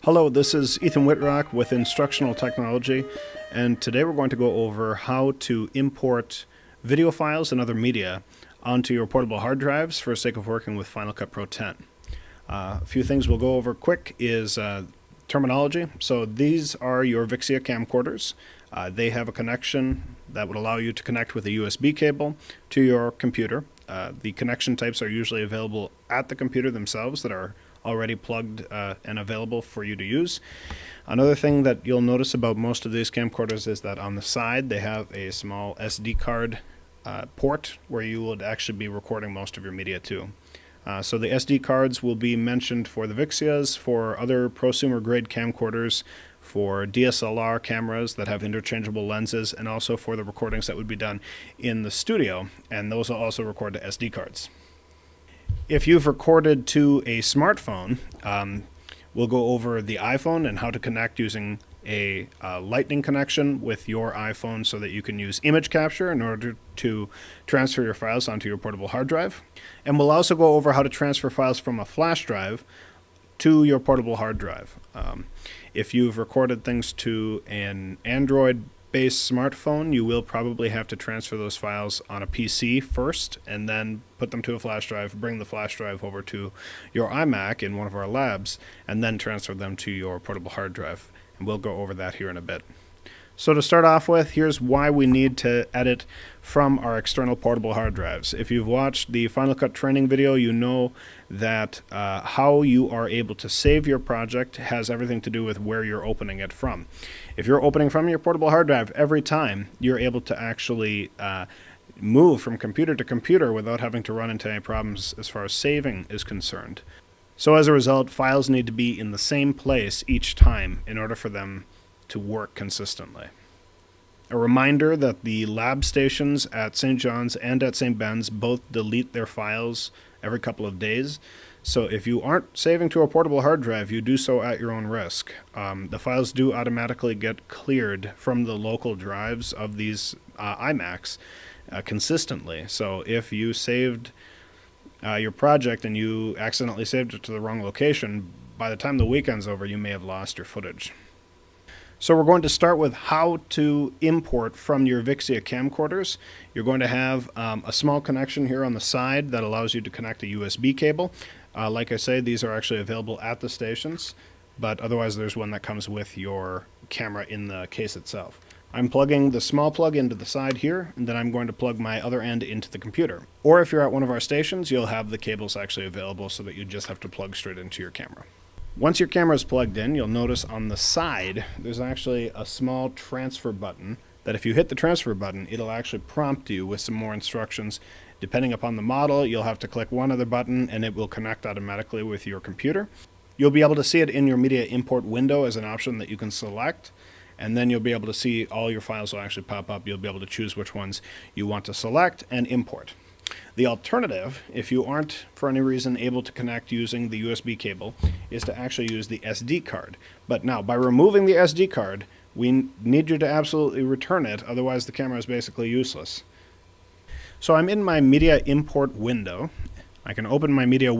Hello, this is Ethan Wittrock with Instructional Technology, and today we're going to go over how to import video files and other media onto your portable hard drives for the sake of working with Final Cut Pro 10. A few things we'll go over quick is terminology. So these are your Vixia camcorders. They have a connection that would allow you to connect with a USB cable to your computer. The connection types are usually available at the computer themselves that are already plugged and available for you to use. Another thing that you'll notice about most of these camcorders is that on the side they have a small SD card port where you would actually be recording most of your media to. So the SD cards will be mentioned for the Vixias, for other prosumer grade camcorders, for DSLR cameras that have interchangeable lenses, and also for the recordings that would be done in the studio, and those will also record to SD cards. If you've recorded to a smartphone, we'll go over the iPhone and how to connect using a lightning connection with your iPhone so that you can use image capture in order to transfer your files onto your portable hard drive. And we'll also go over how to transfer files from a flash drive to your portable hard drive. If you've recorded things to an Android-based smartphone, you will probably have to transfer those files on a PC first and then put them to a flash drive, bring the flash drive over to your iMac in one of our labs, and then transfer them to your portable hard drive. And we'll go over that here in a bit. So to start off with, here's why we need to edit from our external portable hard drives. If you've watched the Final Cut training video, you know that how you are able to save your project has everything to do with where you're opening it from. If you're opening from your portable hard drive every time, you're able to actually move from computer to computer without having to run into any problems as far as saving is concerned. So as a result, files need to be in the same place each time in order for them to work consistently. A reminder that the lab stations at St. John's and at St. Ben's both delete their files every couple of days. So if you aren't saving to a portable hard drive, you do so at your own risk. The files do automatically get cleared from the local drives of these iMacs consistently. So if you saved your project and you accidentally saved it to the wrong location, by the time the weekend's over, you may have lost your footage. So we're going to start with how to import from your Vixia camcorders. You're going to have a small connection here on the side that allows you to connect a USB cable. Like I say, these are actually available at the stations, but otherwise there's one that comes with your camera in the case itself. I'm plugging the small plug into the side here, and then I'm going to plug my other end into the computer. Or if you're at one of our stations, you'll have the cables actually available so that you just have to plug straight into your camera. Once your camera is plugged in, you'll notice on the side there's actually a small transfer button that if you hit the transfer button, it'll actually prompt you with some more instructions. Depending upon the model, you'll have to click one other button and it will connect automatically with your computer. You'll be able to see it in your media import window as an option that you can select, and then you'll be able to see all your files will actually pop up. You'll be able to choose which ones you want to select and import. The alternative, if you aren't for any reason able to connect using the USB cable, is to actually use the SD card. But now, by removing the SD card, we need you to absolutely return it, otherwise the camera is basically useless. So I'm in my media import window. I can open my media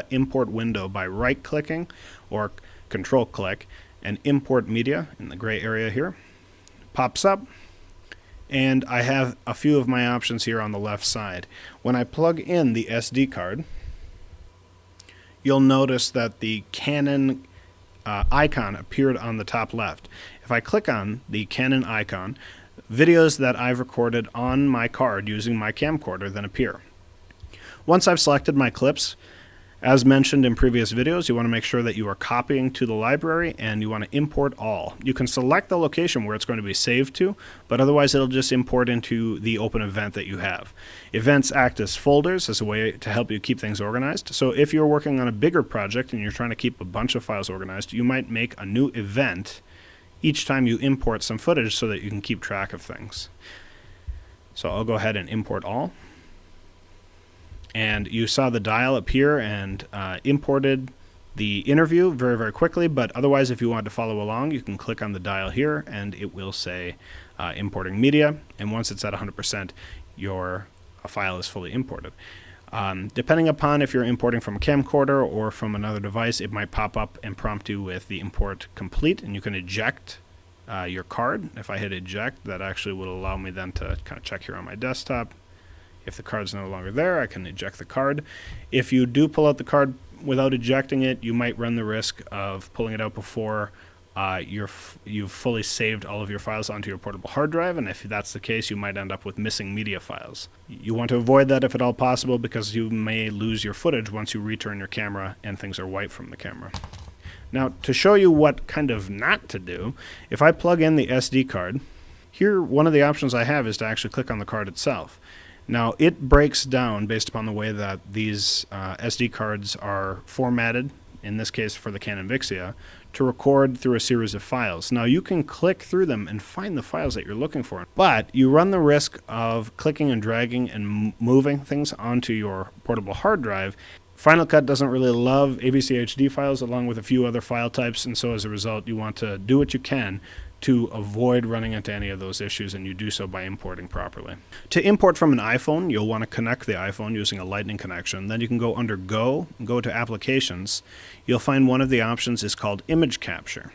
import window by right-clicking or control-click, and import media in the gray area here. Pops up. And I have a few of my options here on the left side. When I plug in the SD card, you'll notice that the Canon icon appeared on the top left. If I click on the Canon icon, videos that I've recorded on my card using my camcorder then appear. Once I've selected my clips, as mentioned in previous videos, you want to make sure that you are copying to the library and you want to import all. You can select the location where it's going to be saved to, but otherwise it'll just import into the open event that you have. Events act as folders as a way to help you keep things organized. So if you're working on a bigger project and you're trying to keep a bunch of files organized, you might make a new event each time you import some footage so that you can keep track of things. So I'll go ahead and import all. And you saw the dial appear and imported the interview very, very quickly, but otherwise if you want to follow along, you can click on the dial here and it will say importing media, and once it's at 100%, your file is fully imported. Depending upon if you're importing from a camcorder or from another device, it might pop up and prompt you with the import complete, and you can eject your card. If I hit eject, that actually will allow me then to kind of check here on my desktop. If the card's no longer there, I can eject the card. If you do pull out the card without ejecting it, you might run the risk of pulling it out before you've fully saved all of your files onto your portable hard drive, and if that's the case, you might end up with missing media files. You want to avoid that if at all possible, because you may lose your footage once you return your camera and things are wiped from the camera. Now, to show you what kind of not to do, if I plug in the SD card, here one of the options I have is to actually click on the card itself. Now, it breaks down based upon the way that these SD cards are formatted, in this case for the Canon Vixia, to record through a series of files. Now, you can click through them and find the files that you're looking for, but you run the risk of clicking and dragging and moving things onto your portable hard drive. Final Cut doesn't really love AVCHD files along with a few other file types, and so as a result, you want to do what you can to avoid running into any of those issues, and you do so by importing properly. To import from an iPhone, you'll want to connect the iPhone using a Lightning connection. Then you can go under Go to Applications. You'll find one of the options is called Image Capture.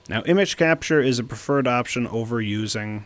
Now, Image Capture is a preferred option over using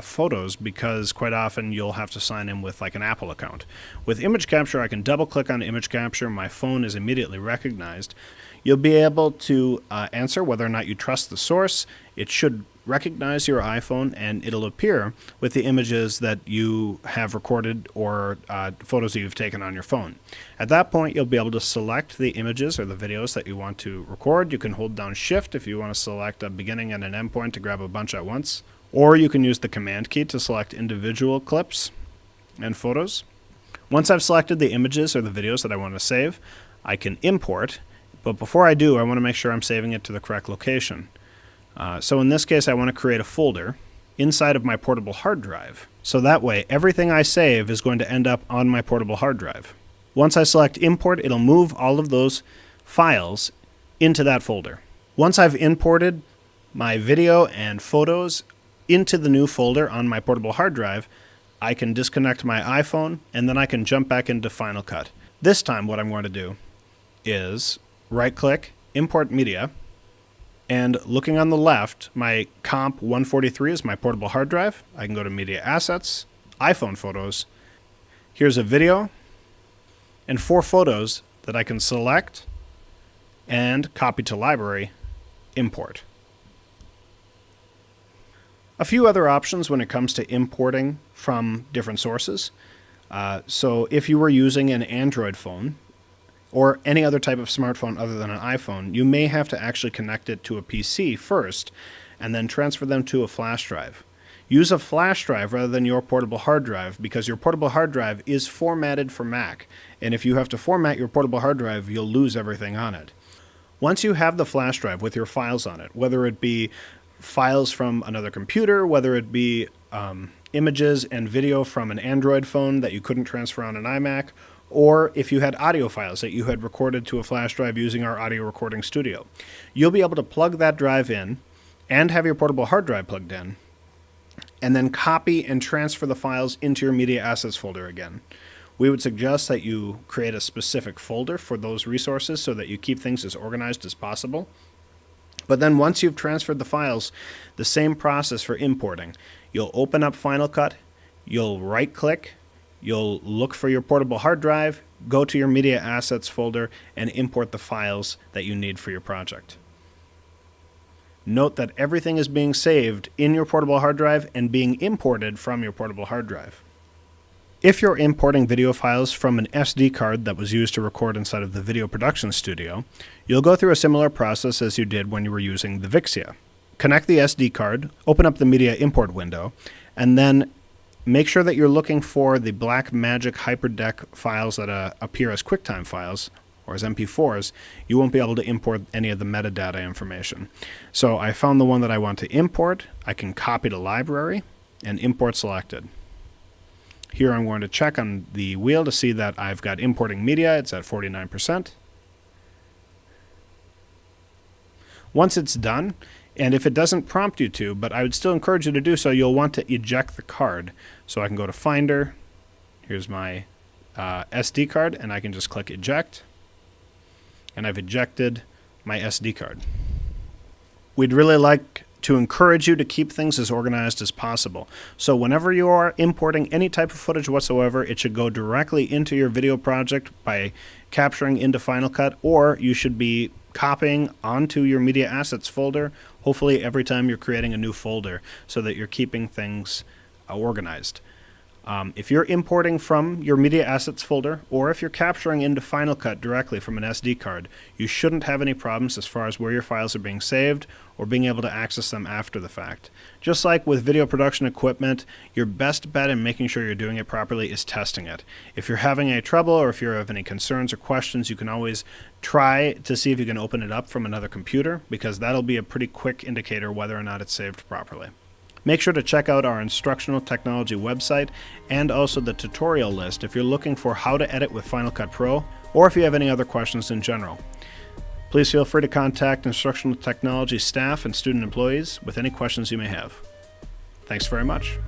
photos, because quite often you'll have to sign in with like an Apple account. With Image Capture, I can double click on Image Capture. My phone is immediately recognized. You'll be able to answer whether or not you trust the source. It should recognize your iPhone, and it'll appear with the images that you have recorded or photos that you've taken on your phone. At that point, you'll be able to select the images or the videos that you want to record. You can hold down Shift if you want to select a beginning and an end point to grab a bunch at once, or you can use the Command key to select individual clips and photos. Once I've selected the images or the videos that I want to save, I can import. But before I do, I want to make sure I'm saving it to the correct location. So in this case, I want to create a folder inside of my portable hard drive. So that way, everything I save is going to end up on my portable hard drive. Once I select import, it'll move all of those files into that folder. Once I've imported my video and photos into the new folder on my portable hard drive, I can disconnect my iPhone, and then I can jump back into Final Cut. This time, what I'm going to do is right-click, import media, and looking on the left, my Comp 143 is my portable hard drive. I can go to Media Assets, iPhone Photos. Here's a video and 4 photos that I can select and copy to library, import. A few other options when it comes to importing from different sources. So if you were using an Android phone, or any other type of smartphone other than an iPhone, you may have to actually connect it to a PC first and then transfer them to a flash drive. Use a flash drive rather than your portable hard drive, because your portable hard drive is formatted for Mac, and if you have to format your portable hard drive, you'll lose everything on it. Once you have the flash drive with your files on it, whether it be files from another computer, whether it be images and video from an Android phone that you couldn't transfer on an iMac, or if you had audio files that you had recorded to a flash drive using our audio recording studio, you'll be able to plug that drive in and have your portable hard drive plugged in, and then copy and transfer the files into your Media Assets folder again. We would suggest that you create a specific folder for those resources so that you keep things as organized as possible. But then once you've transferred the files, the same process for importing. You'll open up Final Cut, you'll right-click, you'll look for your portable hard drive, go to your Media Assets folder, and import the files that you need for your project. Note that everything is being saved in your portable hard drive and being imported from your portable hard drive. If you're importing video files from an SD card that was used to record inside of the video production studio, you'll go through a similar process as you did when you were using the Vixia. Connect the SD card, open up the media import window, and then make sure that you're looking for the Blackmagic HyperDeck files that appear as QuickTime files or as MP4s. You won't be able to import any of the metadata information. So I found the one that I want to import. I can copy to library and import selected. Here I'm going to check on the wheel to see that I've got importing media. It's at 49%. Once it's done, and if it doesn't prompt you to, but I would still encourage you to do so, you'll want to eject the card. So I can go to Finder. Here's my SD card, and I can just click eject, and I've ejected my SD card. We'd really like to encourage you to keep things as organized as possible. So whenever you are importing any type of footage whatsoever, it should go directly into your video project by capturing into Final Cut, or you should be copying onto your media assets folder, hopefully every time you're creating a new folder, so that you're keeping things organized. If you're importing from your media assets folder, or if you're capturing into Final Cut directly from an SD card, you shouldn't have any problems as far as where your files are being saved or being able to access them after the fact. Just like with video production equipment, your best bet in making sure you're doing it properly is testing it. If you're having any trouble, or if you have any concerns or questions, you can always try to see if you can open it up from another computer, because that'll be a pretty quick indicator whether or not it's saved properly. Make sure to check out our Instructional Technology website and also the tutorial list if you're looking for how to edit with Final Cut Pro, or if you have any other questions in general. Please feel free to contact Instructional Technology staff and student employees with any questions you may have. Thanks very much.